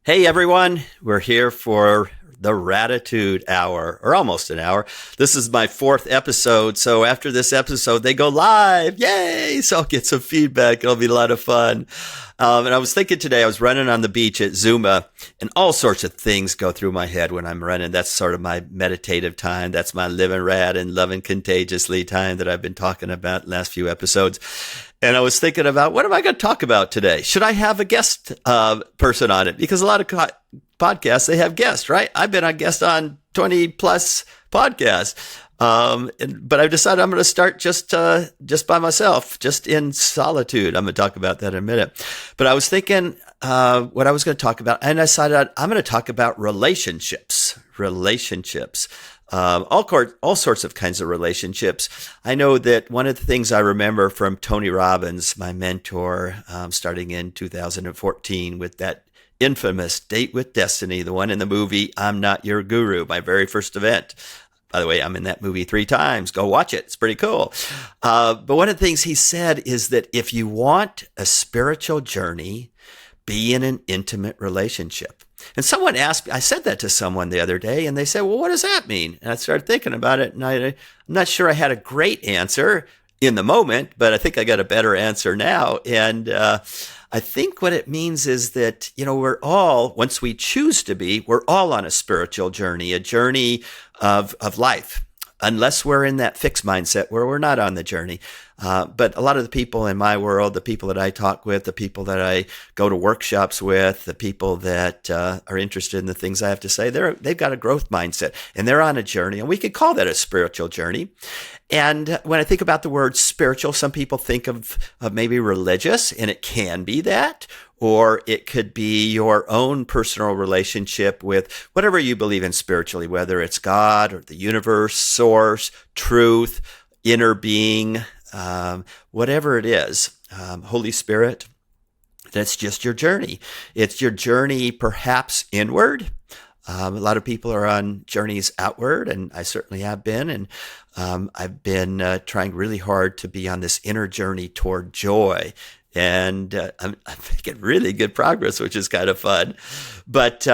Hey everyone, we're here for the Ratitude Hour, or almost an hour. This is my fourth episode, so after this episode, they go live. Yay! So I'll get some feedback. It'll be a lot of fun. And I was thinking today, I was running on the beach at Zuma, and all sorts of things go through my head when I'm running. That's sort of my meditative time. That's my living rad and loving contagiously time that I've been talking about the last few episodes. And I was thinking about, what am I going to talk about today? Should I have a guest person on it? Because a lot of podcasts, they have guests, right? I've been a guest on 20 plus podcasts. But I've decided I'm going to start just by myself, just in solitude. I'm going to talk about that in a minute. But I was thinking what I was going to talk about, and I decided I'm going to talk about relationships. All sorts of kinds of relationships. I know that one of the things I remember from Tony Robbins, my mentor, starting in 2014 with that infamous Date with Destiny, the one in the movie I'm Not Your Guru, my very first event. By the way, I'm in that movie 3 times. Go watch it. It's pretty cool. But one of the things he said is that if you want a spiritual journey, be in an intimate relationship. And someone asked me, I said that to someone the other day, and they said, well, what does that mean? And I started thinking about it, and I'm not sure I had a great answer in the moment, but I think I got a better answer now. And I think what it means is that, we're all, once we choose to be, we're all on a spiritual journey, a journey of life, unless we're in that fixed mindset where we're not on the journey. But a lot of the people in my world, the people that I talk with, the people that I go to workshops with, the people that are interested in the things I have to say, they've got a growth mindset and they're on a journey. And we could call that a spiritual journey. And when I think about the word spiritual, some people think of maybe religious, and it can be that, or it could be your own personal relationship with whatever you believe in spiritually, whether it's God or the universe, source, truth, inner being, whatever it is, Holy Spirit. That's just your journey. It's your journey perhaps inward. A lot of people are on journeys outward, and I certainly have been. And I've been trying really hard to be on this inner journey toward joy. And I'm making really good progress, which is kind of fun. But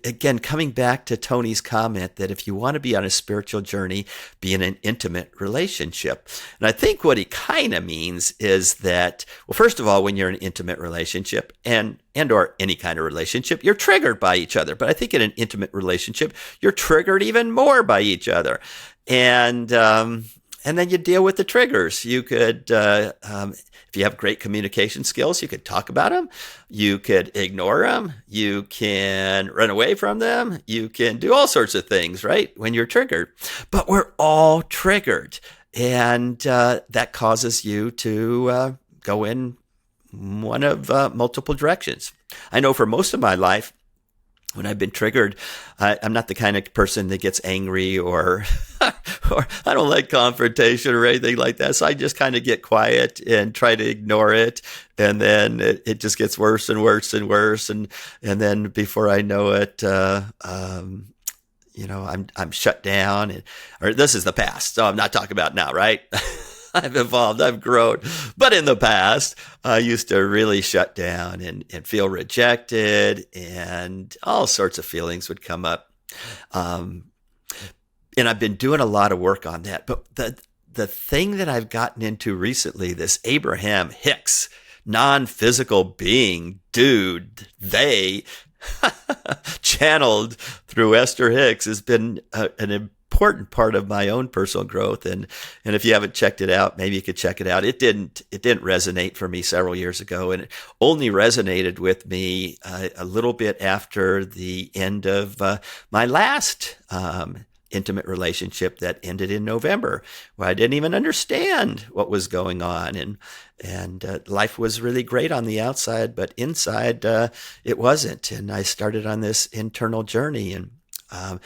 again, coming back to Tony's comment that if you want to be on a spiritual journey, be in an intimate relationship. And I think what he kind of means is that, well, first of all, when you're in an intimate relationship and or any kind of relationship, you're triggered by each other. But I think in an intimate relationship, you're triggered even more by each other. And then you deal with the triggers. You could, if you have great communication skills, you could talk about them. You could ignore them. You can run away from them. You can do all sorts of things, right, when you're triggered. But we're all triggered. And that causes you to go in one of multiple directions. I know for most of my life, when I've been triggered, I'm not the kind of person that gets angry or I don't like confrontation or anything like that. So I just kind of get quiet and try to ignore it. And then it just gets worse and worse and worse. And then before I know it, I'm shut down. Or this is the past. So I'm not talking about now, right? I've evolved, I've grown. But in the past, I used to really shut down and feel rejected, and all sorts of feelings would come up. And I've been doing a lot of work on that. But the thing that I've gotten into recently, this Abraham Hicks, non-physical being, dude, they channeled through Esther Hicks has been an important part of my own personal growth. And if you haven't checked it out, maybe you could check it out. It didn't resonate for me several years ago, and it only resonated with me a little bit after the end of my last intimate relationship that ended in November, where I didn't even understand what was going on. And life was really great on the outside, but inside it wasn't. And I started on this internal journey and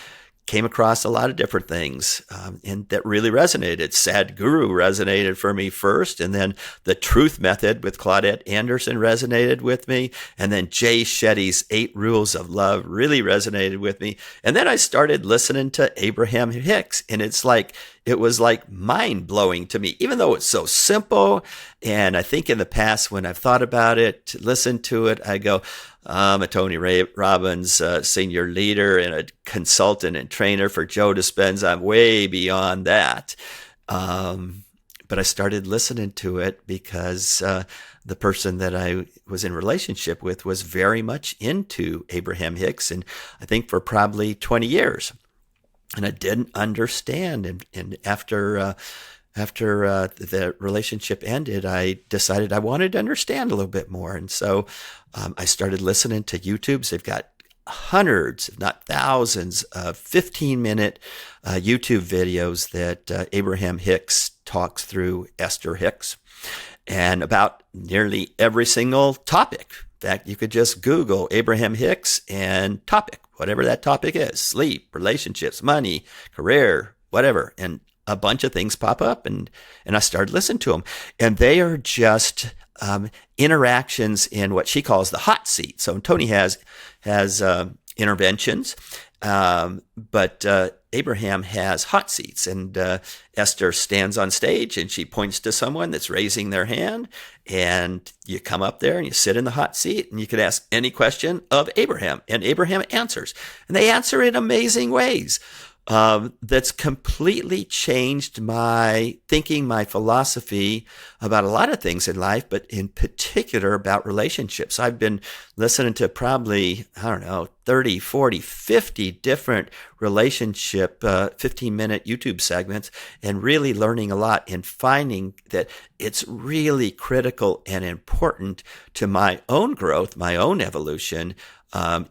came across a lot of different things and that really resonated. Sadhguru resonated for me first, and then the Truth Method with Claudette Anderson resonated with me, and then Jay Shetty's 8 Rules of Love really resonated with me. And then I started listening to Abraham Hicks, and it's like it was like mind blowing to me, even though it's so simple. And I think in the past, when I've thought about it, listened to it, I go, I'm a Tony Robbins senior leader and a consultant and trainer for Joe Dispenza. I'm way beyond that. But I started listening to it because the person that I was in relationship with was very much into Abraham Hicks, and I think for probably 20 years. And I didn't understand. And after the relationship ended, I decided I wanted to understand a little bit more. And so I started listening to YouTubes. They've got hundreds, if not thousands, of 15-minute YouTube videos that Abraham Hicks talks through Esther Hicks, and about nearly every single topic. In fact, you could just Google Abraham Hicks and topic, whatever that topic is: sleep, relationships, money, career, whatever. And a bunch of things pop up, and I started listening to them. And they are just interactions in what she calls the hot seat. So Tony has interventions, but Abraham has hot seats, and Esther stands on stage and she points to someone that's raising their hand, and you come up there and you sit in the hot seat, and you could ask any question of Abraham, and Abraham answers, and they answer in amazing ways. That's completely changed my thinking, my philosophy about a lot of things in life, but in particular about relationships. I've been listening to probably, 30, 40, 50 different relationship 15-minute YouTube segments, and really learning a lot and finding that it's really critical and important to my own growth, my own evolution,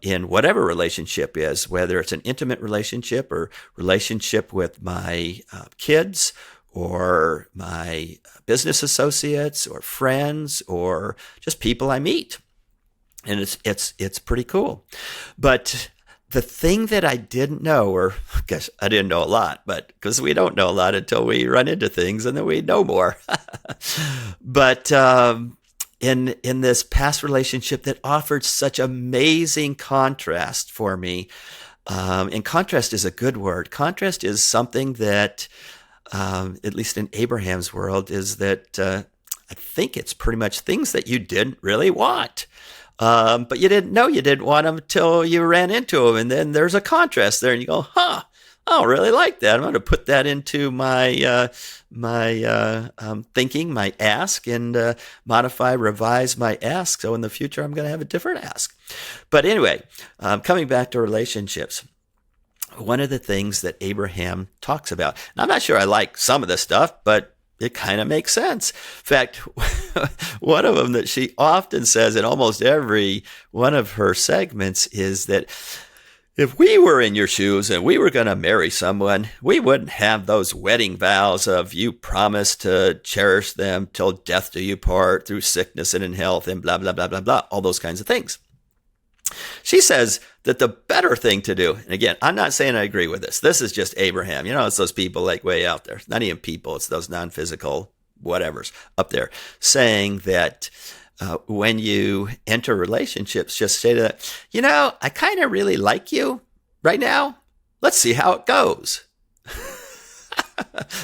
in whatever relationship is, whether it's an intimate relationship or relationship with my kids or my business associates or friends or just people I meet. And it's pretty cool. But the thing that I didn't know, or I guess I didn't know a lot, but because we don't know a lot until we run into things and then we know more. But in this past relationship that offered such amazing contrast for me. And contrast is a good word. Contrast is something that, at least in Abraham's world, is that I think it's pretty much things that you didn't really want. But you didn't know you didn't want them until you ran into them. And then there's a contrast there and you go, I don't really like that. I'm going to put that into my thinking, my ask, and modify, revise my ask. So in the future, I'm going to have a different ask. But anyway, coming back to relationships, one of the things that Abraham talks about, and I'm not sure I like some of this stuff, but it kind of makes sense. In fact, one of them that she often says in almost every one of her segments is that if we were in your shoes and we were going to marry someone, we wouldn't have those wedding vows of you promise to cherish them till death do you part, through sickness and in health, and blah, blah, blah, blah, blah, all those kinds of things. She says that the better thing to do, and again, I'm not saying I agree with this. This is just Abraham. It's those people like way out there. Not even people. It's those non-physical whatevers up there saying that when you enter relationships, just say to that, I kind of really like you right now. Let's see how it goes.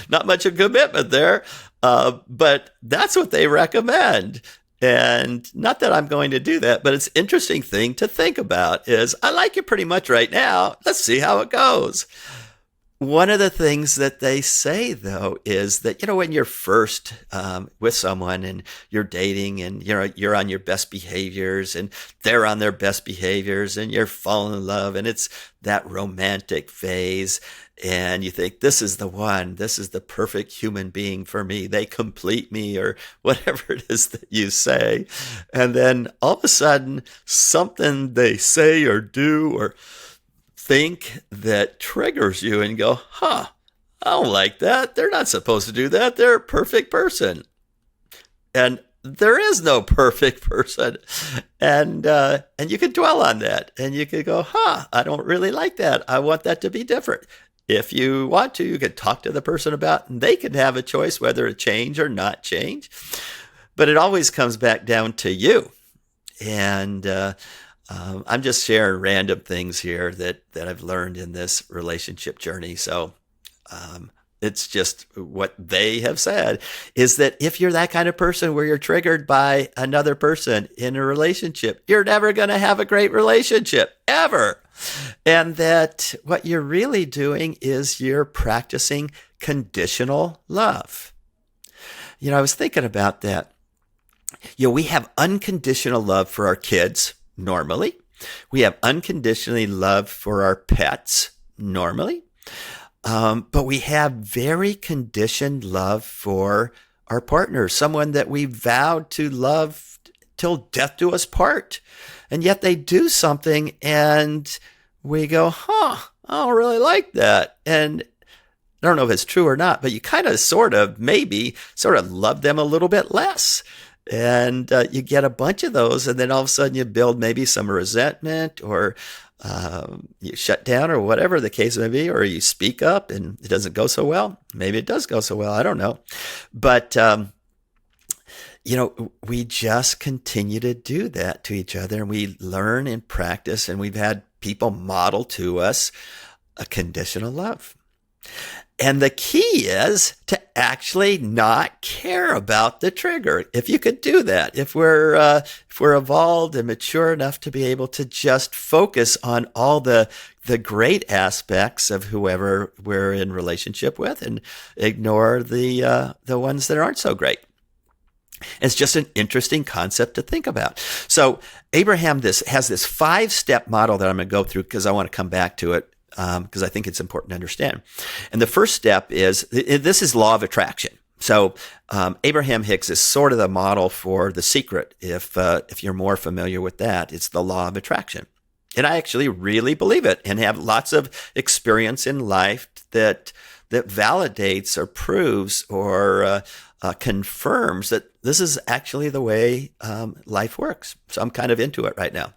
Not much of commitment there, but that's what they recommend. And not that I'm going to do that, but it's an interesting thing to think about is I like you pretty much right now. Let's see how it goes. One of the things that they say, though, is that, when you're first with someone and you're dating and, you're on your best behaviors and they're on their best behaviors and you're falling in love and it's that romantic phase and you think, this is the one, this is the perfect human being for me. They complete me or whatever it is that you say. And then all of a sudden, something they say or do or think that triggers you and go, I don't like that. They're not supposed to do that. They're a perfect person. And there is no perfect person. And you can dwell on that and you could go, I don't really like that. I want that to be different. If you want to, you can talk to the person about it and they can have a choice whether to change or not change. But it always comes back down to you. And I'm just sharing random things here that I've learned in this relationship journey. So It's just what they have said is that if you're that kind of person where you're triggered by another person in a relationship, you're never going to have a great relationship ever. And that what you're really doing is you're practicing conditional love. I was thinking about that. We have unconditional love for our kids normally. We have unconditionally love for our pets normally. But we have very conditioned love for our partner, someone that we vowed to love till death do us part. And yet they do something and we go, I don't really like that. And I don't know if it's true or not, but you kind of sort of love them a little bit less. And you get a bunch of those, and then all of a sudden you build maybe some resentment, or you shut down, or whatever the case may be, or you speak up and it doesn't go so well. Maybe it does go so well. I don't know. But, we just continue to do that to each other, and we learn and practice, and we've had people model to us a conditional love. And the key is to actually not care about the trigger. If you could do that, if we're evolved and mature enough to be able to just focus on all the great aspects of whoever we're in relationship with, and ignore the ones that aren't so great. It's just an interesting concept to think about. So Abraham has this 5-step model that I'm going to go through because I want to come back to it. Because I think it's important to understand. And the first step is, this is law of attraction. So Abraham Hicks is sort of the model for The Secret. If you're more familiar with that, it's the law of attraction. And I actually really believe it, and have lots of experience in life that validates or proves or confirms that this is actually the way life works. So I'm kind of into it right now.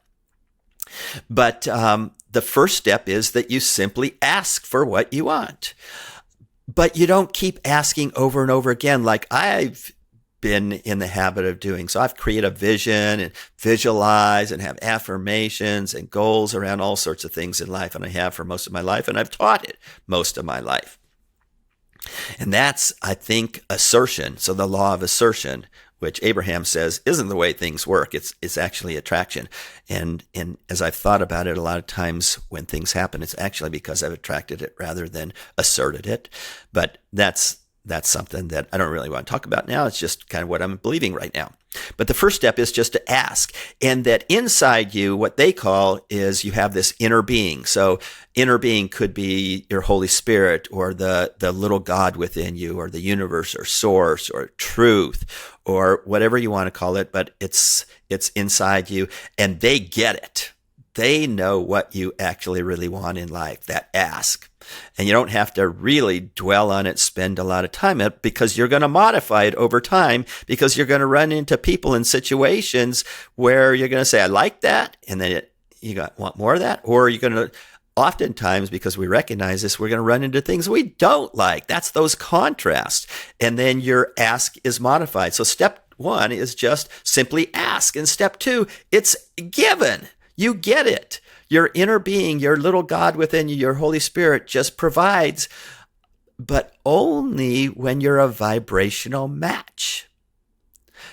But the first step is that you simply ask for what you want. But you don't keep asking over and over again, like I've been in the habit of doing. So I've created a vision and visualize and have affirmations and goals around all sorts of things in life. And I have for most of my life, and I've taught it most of my life. And that's, I think, assertion. So the law of assertion, which Abraham says isn't the way things work. It's actually attraction. And as I've thought about it, a lot of times when things happen, it's actually because I've attracted it rather than asserted it. But that's something that I don't really want to talk about now. It's just kind of what I'm believing right now. But the first step is just to ask. And that inside you, what they call is you have this inner being. So inner being could be your Holy Spirit, or the little God within you, or the universe, or source, or truth, or whatever you want to call it. But it's inside you, and they get it. They know what you actually really want in life, that ask. And you don't have to really dwell on it, spend a lot of time on it, because you're going to modify it over time, because you're going to run into people in situations where you're going to say, I like that. And then want more of that. Or you're going to, oftentimes, because we recognize this, we're going to run into things we don't like. That's those contrasts. And then your ask is modified. So step 1 is just simply ask. And step 2, it's given. You get it. Your inner being, your little God within you, your Holy Spirit just provides, but only when you're a vibrational match.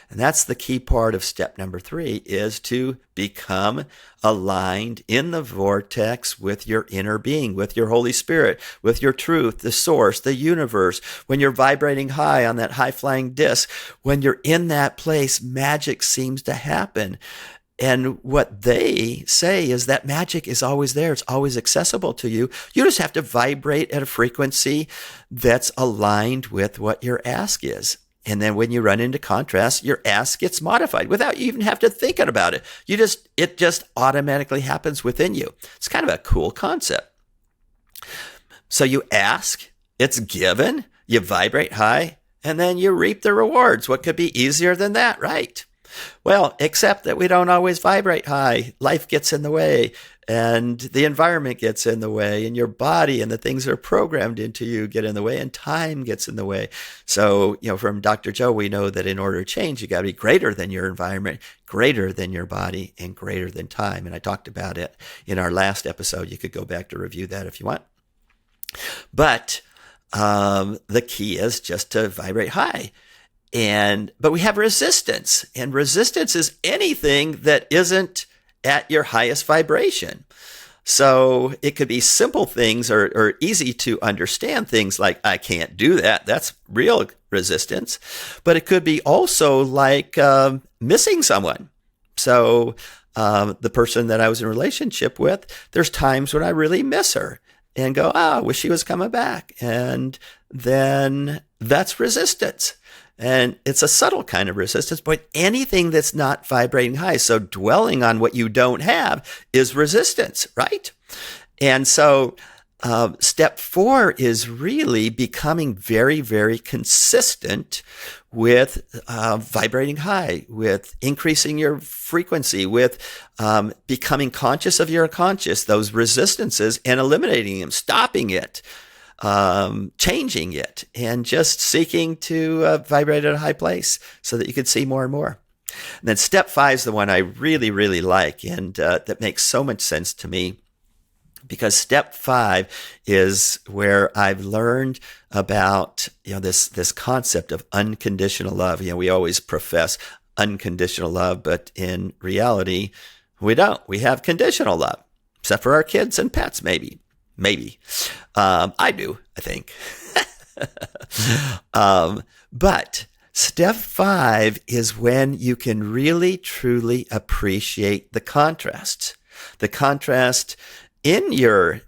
And that's the key part of step number 3, is to become aligned in the vortex with your inner being, with your Holy Spirit, with your truth, the source, the universe. When you're vibrating high on that high-flying disc, when you're in that place, magic seems to happen. And what they say is that magic is always there. It's always accessible to you. You just have to vibrate at a frequency that's aligned with what your ask is. And then when you run into contrast, your ask gets modified without you even have to think about it. It just automatically happens within you. It's kind of a cool concept. So you ask, it's given, you vibrate high, and then you reap the rewards. What could be easier than that, right? Well, except that we don't always vibrate high. Life gets in the way, and the environment gets in the way, and your body and the things that are programmed into you get in the way, and time gets in the way. So, from Dr. Joe, we know that in order to change, you got to be greater than your environment, greater than your body, and greater than time. And I talked about it in our last episode. You could go back to review that if you want. But the key is just to vibrate high. But we have resistance, and resistance is anything that isn't at your highest vibration. So it could be simple things or easy to understand things like, I can't do that. That's real resistance. But it could be also like missing someone. So the person that I was in a relationship with, there's times when I really miss her and go, I wish she was coming back. And then that's resistance. And it's a subtle kind of resistance, but anything that's not vibrating high. So dwelling on what you don't have is resistance, right? And so step 4 is really becoming very, very consistent with vibrating high, with increasing your frequency, with becoming conscious of your unconscious, those resistances, and eliminating them, stopping it, changing it, and just seeking to vibrate at a high place so that you can see more and more. And then step 5 is the one I really, really like, and that makes so much sense to me, because step 5 is where I've learned about, this concept of unconditional love. We always profess unconditional love, but in reality, we don't. We have conditional love, except for our kids and pets, maybe. I do, I think. But step 5 is when you can really, truly appreciate the contrast in your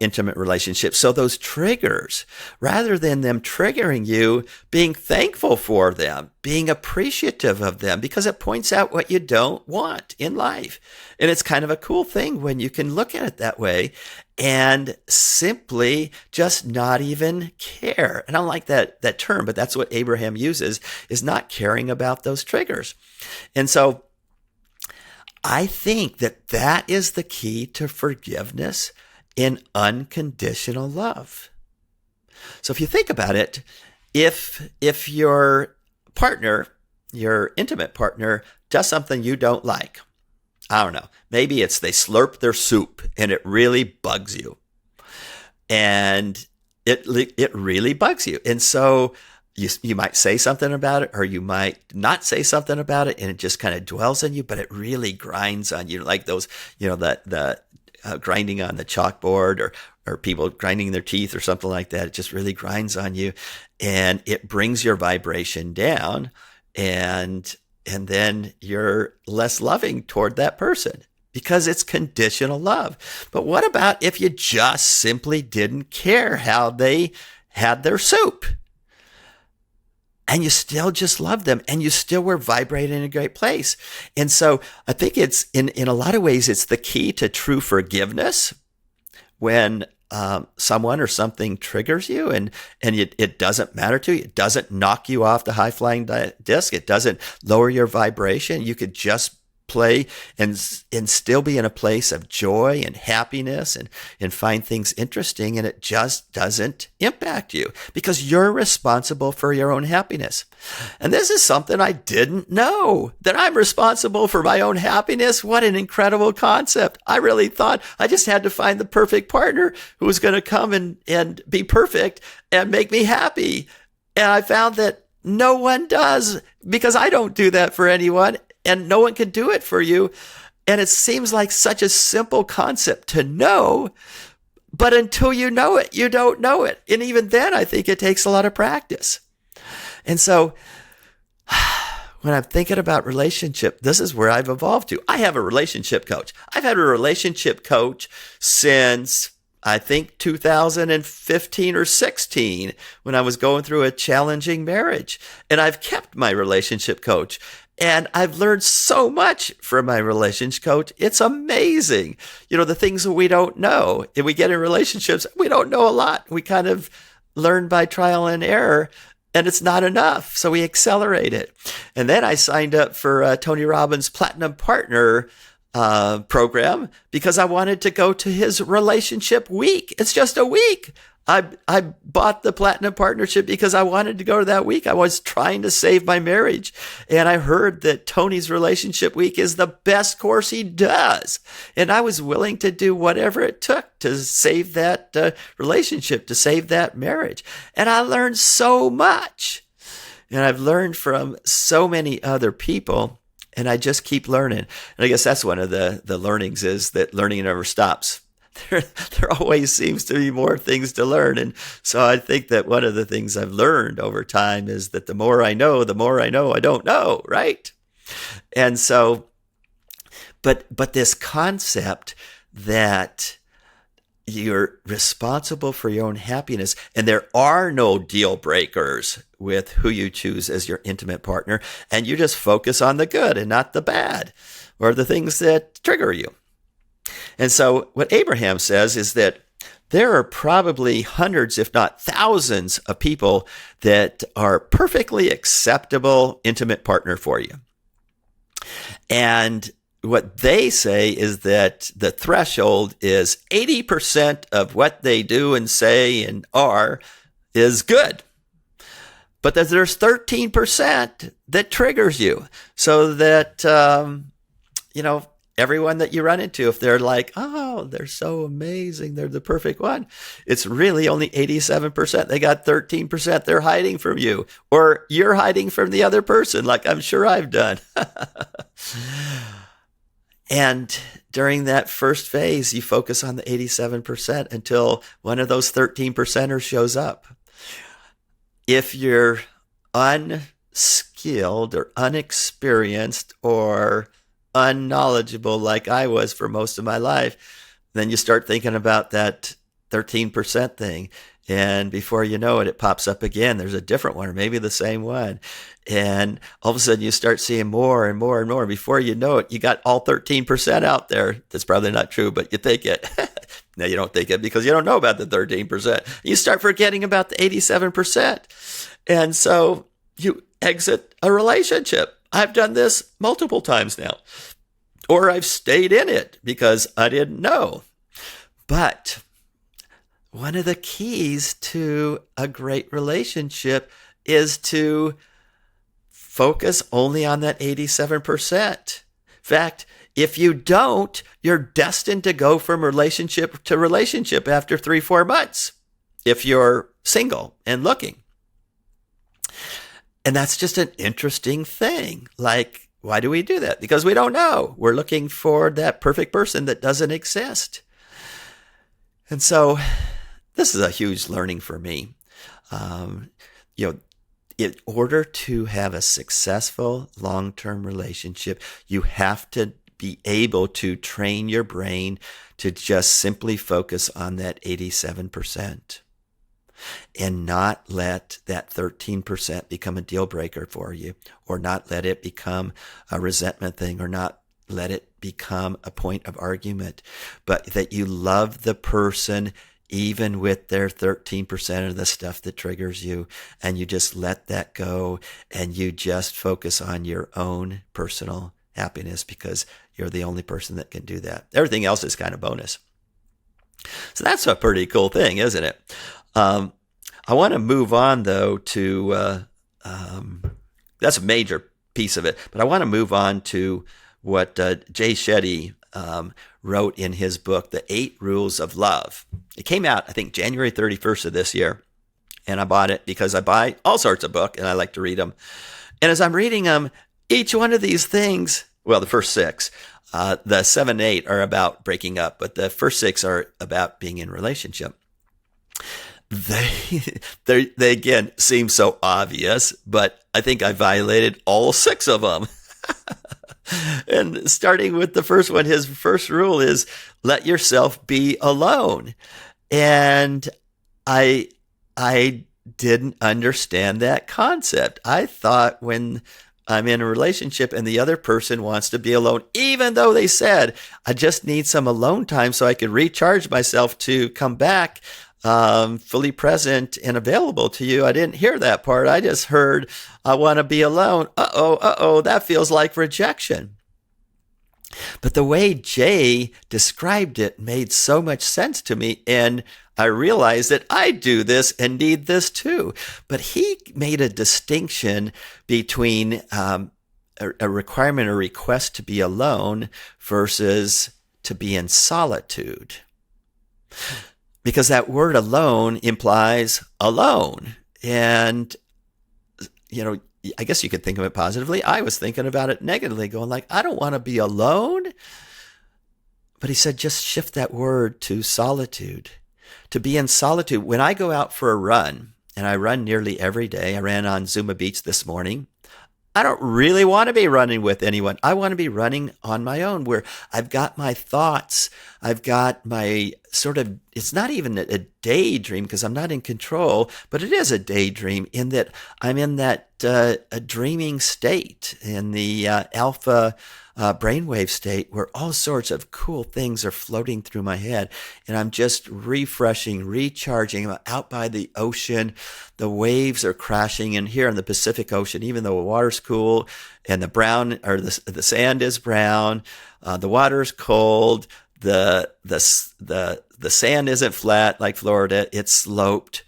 intimate relationship. So those triggers, rather than them triggering you, being thankful for them, being appreciative of them, because it points out what you don't want in life. And it's kind of a cool thing when you can look at it that way and simply just not even care. And I don't like that term, but that's what Abraham uses, is not caring about those triggers. And so I think that is the key to forgiveness in unconditional love. So if you think about it, if your partner, your intimate partner, does something you don't like, I don't know, maybe it's they slurp their soup and it really bugs you. And it really bugs you. And so you might say something about it, or you might not say something about it, and it just kind of dwells on you, but it really grinds on you, like those, the grinding on the chalkboard, or people grinding their teeth or something like that. It just really grinds on you, and it brings your vibration down, and then you're less loving toward that person because it's conditional love. But what about if you just simply didn't care how they had their soup? And you still just love them, and you still were vibrating in a great place. And so I think it's in a lot of ways, it's the key to true forgiveness when someone or something triggers you, and it doesn't matter to you. It doesn't knock you off the high flying disc. It doesn't lower your vibration. You could just play and still be in a place of joy and happiness and find things interesting, and it just doesn't impact you because you're responsible for your own happiness. And this is something I didn't know, that I'm responsible for my own happiness. What an incredible concept. I really thought I just had to find the perfect partner who was going to come and be perfect and make me happy. And I found that no one does, because I don't do that for anyone. And no one can do it for you. And it seems like such a simple concept to know, but until you know it, you don't know it. And even then, I think it takes a lot of practice. And so when I'm thinking about relationship, this is where I've evolved to. I have a relationship coach. I've had a relationship coach since, I think, 2015 or 16, when I was going through a challenging marriage. And I've kept my relationship coach. And I've learned so much from my relationship coach. It's amazing. The things that we don't know. If we get in relationships, we don't know a lot. We kind of learn by trial and error, and it's not enough. So we accelerate it. And then I signed up for Tony Robbins' Platinum Partner program because I wanted to go to his relationship week. It's just a week. I bought the Platinum Partnership because I wanted to go to that week. I was trying to save my marriage. And I heard that Tony's Relationship Week is the best course he does. And I was willing to do whatever it took to save that relationship, to save that marriage. And I learned so much. And I've learned from so many other people. And I just keep learning. And I guess that's one of the learnings, is that learning never stops. There always seems to be more things to learn. And so I think that one of the things I've learned over time is that the more I know I don't know, right? And so, but this concept that you're responsible for your own happiness, and there are no deal breakers with who you choose as your intimate partner, and you just focus on the good and not the bad or the things that trigger you. And so what Abraham says is that there are probably hundreds, if not thousands, of people that are perfectly acceptable intimate partner for you. And what they say is that the threshold is 80% of what they do and say and are is good. But that there's 13% that triggers you, so that, everyone that you run into, if they're like, oh, they're so amazing, they're the perfect one, it's really only 87%. They got 13% they're hiding from you, or you're hiding from the other person, like I'm sure I've done. And during that first phase, you focus on the 87% until one of those 13%ers shows up. If you're unskilled or unexperienced or unknowledgeable like I was for most of my life, then you start thinking about that 13% thing. And before you know it, it pops up again. There's a different one, or maybe the same one. And all of a sudden you start seeing more and more and more. Before you know it, you got all 13% out there. That's probably not true, but you think it. No, you don't think it because you don't know about the 13%. You start forgetting about the 87%. And so you exit a relationship. I've done this multiple times now, or I've stayed in it because I didn't know. But one of the keys to a great relationship is to focus only on that 87%. In fact, if you don't, you're destined to go from relationship to relationship after 3-4 months if you're single and looking. And that's just an interesting thing. Like, why do we do that? Because we don't know. We're looking for that perfect person that doesn't exist. And so this is a huge learning for me. In order to have a successful long-term relationship, you have to be able to train your brain to just simply focus on that 87%. And not let that 13% become a deal breaker for you, or not let it become a resentment thing, or not let it become a point of argument, but that you love the person even with their 13% of the stuff that triggers you, and you just let that go, and you just focus on your own personal happiness because you're the only person that can do that. Everything else is kind of bonus. So that's a pretty cool thing, isn't it? I want to move on, though, to that's a major piece of it, but I want to move on to what Jay Shetty wrote in his book, The 8 Rules of Love. It came out, I think, January 31st of this year, and I bought it because I buy all sorts of books, and I like to read them. And as I'm reading them, each one of these things, well, the first 6, the 7 and 8 are about breaking up, but the first 6 are about being in a relationship. They again seem so obvious, but I think I violated all 6 of them. And starting with the first one, his first rule is let yourself be alone. And I didn't understand that concept. I thought when I'm in a relationship and the other person wants to be alone, even though they said, I just need some alone time so I could recharge myself to come back fully present and available to you. I didn't hear that part. I just heard, I want to be alone. That feels like rejection. But the way Jay described it made so much sense to me. And I realized that I do this and need this too. But he made a distinction between a requirement or request to be alone versus to be in solitude. Because that word alone implies alone. And, I guess you could think of it positively. I was thinking about it negatively, going like, I don't want to be alone. But he said, just shift that word to solitude, to be in solitude. When I go out for a run, and I run nearly every day, I ran on Zuma Beach this morning. I don't really want to be running with anyone. I want to be running on my own, where I've got my thoughts. I've got my it's not even a daydream because I'm not in control, but it is a daydream in that I'm in that a dreaming state, in the alpha brainwave state, where all sorts of cool things are floating through my head, and I'm just refreshing, recharging. I'm out by the ocean. The waves are crashing, and here in the Pacific Ocean, even though the water's cool and the sand is brown, the water's cold, the sand isn't flat like Florida, it's sloped,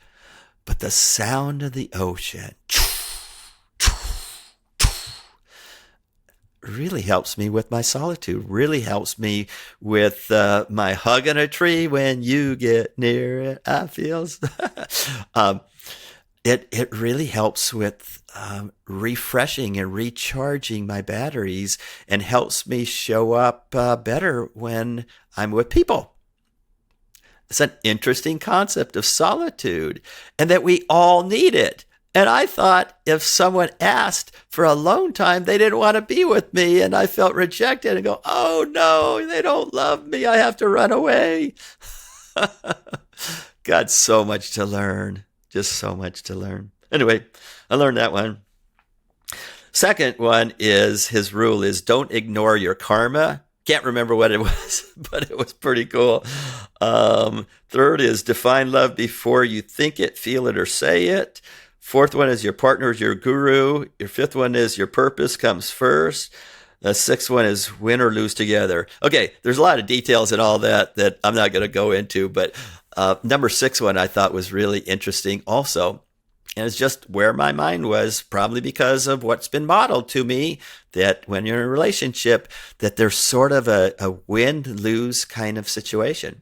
but the sound of the ocean really helps me with my solitude, really helps me with my hugging a tree. When you get near it, I feel it really helps with refreshing and recharging my batteries, and helps me show up better when I'm with people. It's an interesting concept of solitude, and that we all need it. And I thought if someone asked for alone time, they didn't want to be with me, and I felt rejected and go, oh no, they don't love me. I have to run away. Got so much to learn, just so much to learn. Anyway, I learned that one. Second one is, his rule is, don't ignore your karma. Can't remember what it was, but it was pretty cool. Third is, define love before you think it, feel it, or say it. Fourth one is, your partner is your guru. Your fifth one is, your purpose comes first. The sixth one is, win or lose together. Okay, there's a lot of details in all that I'm not going to go into, but number 6 one I thought was really interesting also. And it's just where my mind was, probably because of what's been modeled to me, that when you're in a relationship, that there's sort of a win-lose kind of situation.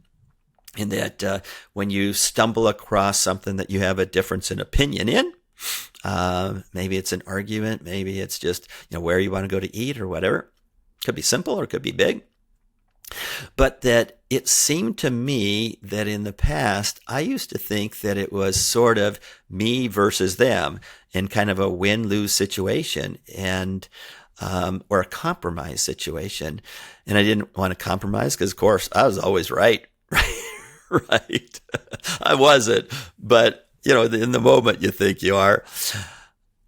In that when you stumble across something that you have a difference in opinion in, maybe it's an argument, maybe it's just where you want to go to eat or whatever. Could be simple or it could be big. But that it seemed to me that in the past, I used to think that it was sort of me versus them, in kind of a win-lose situation, and or a compromise situation. And I didn't want to compromise because, of course, I was always right. Right. I wasn't, but in the moment you think you are.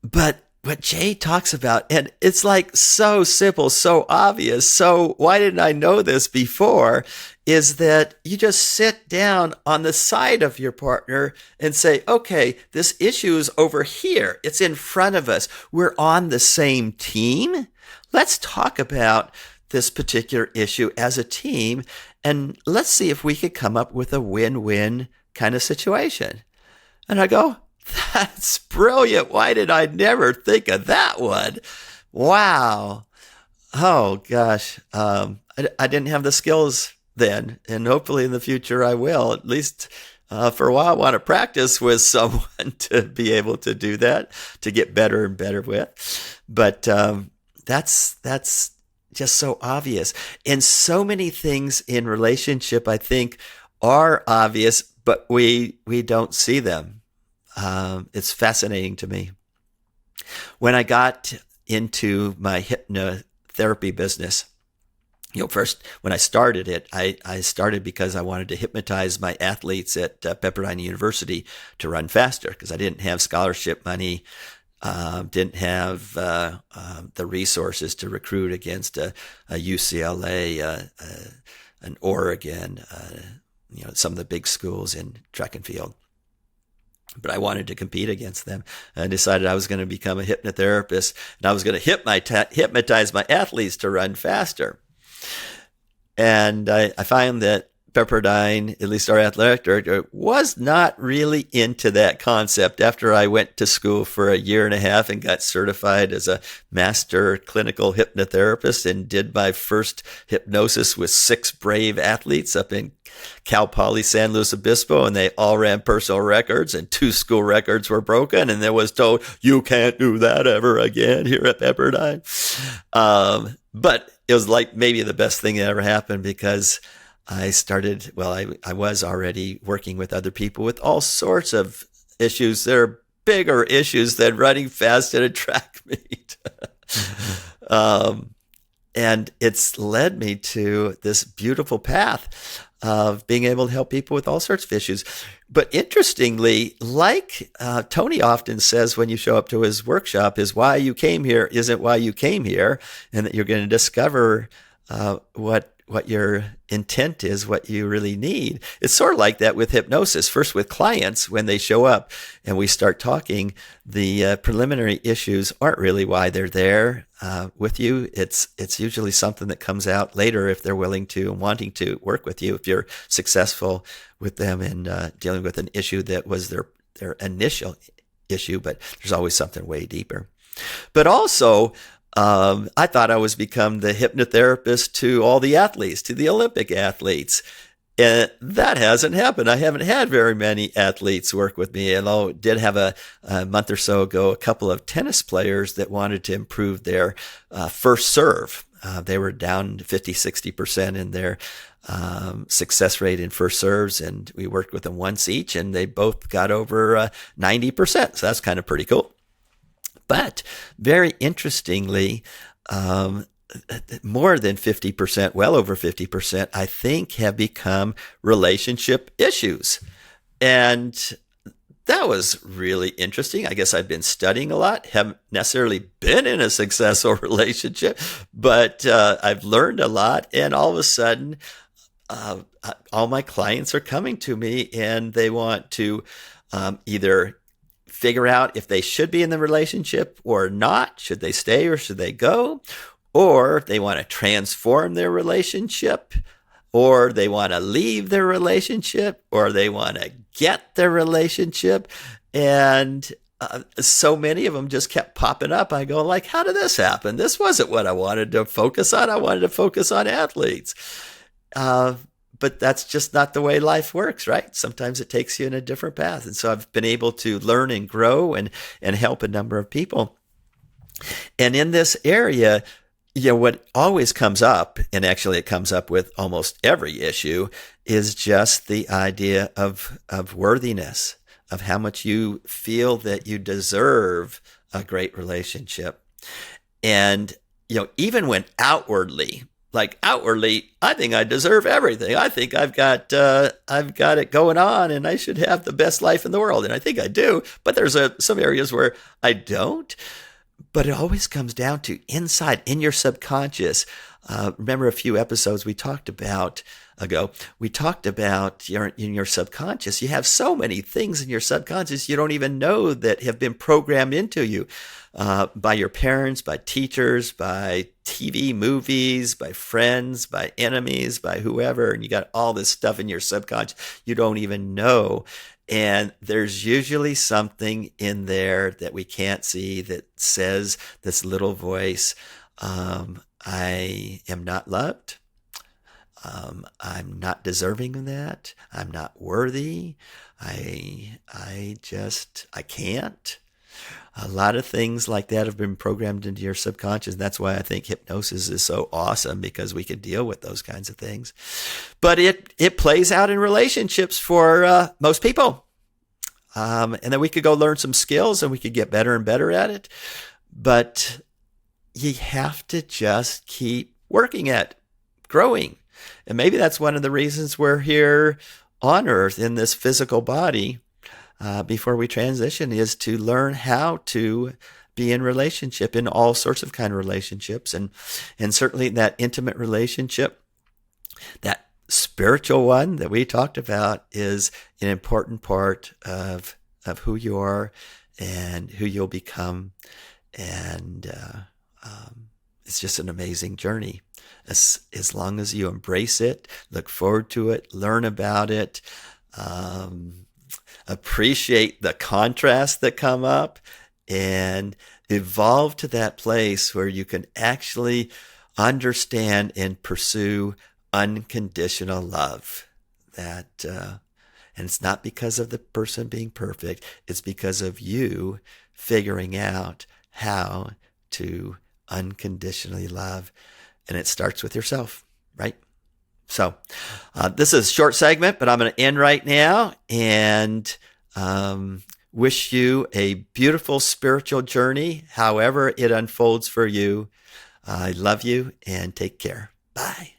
But what Jay talks about, and it's like so simple, so obvious, so why didn't I know this before, is that you just sit down on the side of your partner and say, okay, this issue is over here. It's in front of us. We're on the same team. Let's talk about this particular issue as a team, and let's see if we could come up with a win-win kind of situation. And I go, that's brilliant. Why did I never think of that one? Wow. Oh, gosh. I didn't have the skills then, and hopefully in the future I will. At least for a while, I want to practice with someone to be able to do that, to get better and better with. But that's just so obvious. And so many things in relationship, I think, are obvious, but we don't see them. It's fascinating to me. When I got into my hypnotherapy business, first, when I started it, I started because I wanted to hypnotize my athletes at Pepperdine University to run faster, because I didn't have scholarship money, didn't have the resources to recruit against a UCLA, an Oregon, some of the big schools in track and field. But I wanted to compete against them. I decided I was going to become a hypnotherapist, and I was going to hypnotize my athletes to run faster. And I find that Pepperdine, at least our athletic director, was not really into that concept. After I went to school for a year and a half and got certified as a master clinical hypnotherapist and did my first hypnosis with 6 brave athletes up in Cal Poly San Luis Obispo, and they all ran personal records, and 2 school records were broken, and they was told, you can't do that ever again here at Pepperdine. But it was like maybe the best thing that ever happened, because I was already working with other people with all sorts of issues. There are bigger issues than running fast at a track meet. And it's led me to this beautiful path of being able to help people with all sorts of issues. But interestingly, like Tony often says when you show up to his workshop, is why you came here isn't why you came here, and that you're going to discover what your intent is, what you really need. It's sort of like that with hypnosis. First, with clients, when they show up and we start talking, the preliminary issues aren't really why they're there with you. It's usually something that comes out later if they're willing to and wanting to work with you, if you're successful with them in dealing with an issue that was their initial issue, but there's always something way deeper. But also, I thought I was become the hypnotherapist to all the athletes, to the Olympic athletes. And that hasn't happened. I haven't had very many athletes work with me. And I did have a month or so ago, a couple of tennis players that wanted to improve their first serve. They were down 50, 60% in their success rate in first serves. And we worked with them once each, and they both got over 90%. So that's kind of pretty cool. But very interestingly, more than 50%, well over 50%, I think, have become relationship issues. And that was really interesting. I guess I've been studying a lot, haven't necessarily been in a successful relationship, but I've learned a lot. And all of a sudden, all my clients are coming to me and they want to either figure out if they should be in the relationship or not. Should they stay or should they go? Or they want to transform their relationship, or they want to leave their relationship, or they want to get their relationship. And so many of them just kept popping up. I go like, how did this happen? This wasn't what I wanted to focus on. I wanted to focus on athletes. But that's just not the way life works, right? Sometimes it takes you in a different path. And so I've been able to learn and grow and help a number of people. And in this area, what always comes up, and actually it comes up with almost every issue, is just the idea of worthiness, of how much you feel that you deserve a great relationship. And, even when outwardly, I think I deserve everything. I think I've got it going on, and I should have the best life in the world. And I think I do, but there's some areas where I don't. But it always comes down to inside, in your subconscious. Remember a few episodes we talked about in your subconscious. You have so many things in your subconscious you don't even know that have been programmed into you by your parents, by teachers, by TV, movies, by friends, by enemies, by whoever. And you got all this stuff in your subconscious you don't even know. And there's usually something in there that we can't see that says, this little voice, I am not loved. I'm not deserving of that. I'm not worthy. I can't. A lot of things like that have been programmed into your subconscious. That's why I think hypnosis is so awesome, because we can deal with those kinds of things. But it plays out in relationships for most people. And then we could go learn some skills and we could get better and better at it. But you have to just keep working at growing. And maybe that's one of the reasons we're here on earth in this physical body before we transition, is to learn how to be in relationship, in all sorts of kind of relationships. And certainly that intimate relationship, that spiritual one that we talked about, is an important part of who you are and who you'll become. And It's just an amazing journey. As long as you embrace it, look forward to it, learn about it, appreciate the contrasts that come up, and evolve to that place where you can actually understand and pursue unconditional love. And it's not because of the person being perfect. It's because of you figuring out how to unconditionally love. And it starts with yourself, right? So this is a short segment, but I'm going to end right now and wish you a beautiful spiritual journey, however it unfolds for you. I love you and take care. Bye.